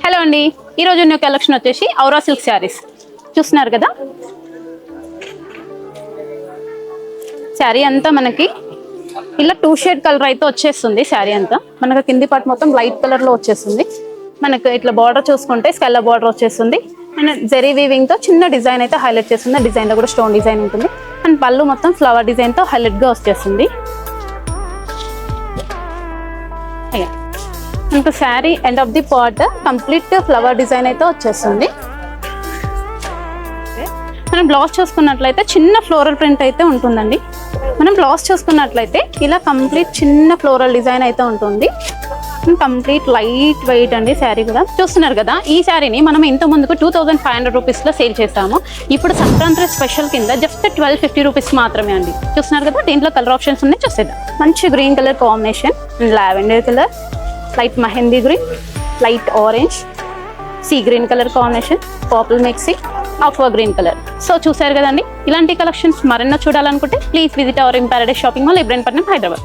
Hello అండి, ఈరోజు new collection వచ్చేసి ఔరా సిల్క్ శారీస్ చూస్తున్నారు కదా. శారీ అంతా మనకి ఇలా 2 షేడ్ కలర్ అయితే వచ్చేస్తుంది. శారీ అంతా మనకు కింది పార్ట్ మొత్తం లైట్ కలర్ లో వచ్చేస్తుంది. మనకు ఇట్లా బార్డర్ చూసుకుంటే స్కల్ల బార్డర్ వచ్చేస్తుంది. అండ్ జెరీ వీవింగ్ తో చిన్న డిజైన్ అయితే హైలైట్ చేస్తుంది. డిజైన్ లో కూడా స్టోన్ డిజైన్ ఉంటుంది. అండ్ పళ్ళు మొత్తం ఫ్లవర్ డిజైన్ తో హైలైట్ గా వచ్చేస్తుంది. మనకు sari end of the part complete flower design అయితే వచ్చేస్తుంది. మనం బ్లౌజ్ చూసుకున్నట్లయితే చిన్న ఫ్లోరల్ ప్రింట్ అయితే ఉంటుందండి. మనం బ్లౌజ్ చూసుకున్నట్లయితే ఇలా కంప్లీట్ చిన్న ఫ్లోరల్ డిజైన్ అయితే ఉంటుంది. కంప్లీట్ లైట్ వెయిట్ అండి. శారీ కూడా చూస్తున్నారు కదా. ఈ శారీని మనం ఇంత ముందుకు 2500 రూపీస్ లో సేల్ చేస్తాము. ఇప్పుడు సంక్రాంతి స్పెషల్ కింద జస్ట్ 1250 రూపీస్ మాత్రమే అండి. చూస్తున్నారు కదా, దీంట్లో కలర్ ఆప్షన్స్ ఉన్నాయి. చూసేద్దాం. మంచి green colour combination, lavender colour, light mehndi green, light orange, sea green colour combination, purple mixing, aqua green colour. So చూసారు కదండి. ఇలాంటి కలెక్షన్స్ మరెన్నో చూడాలనుకుంటే please visit our in Paradise shopping mall, Ibrahimpatnam, Hyderabad.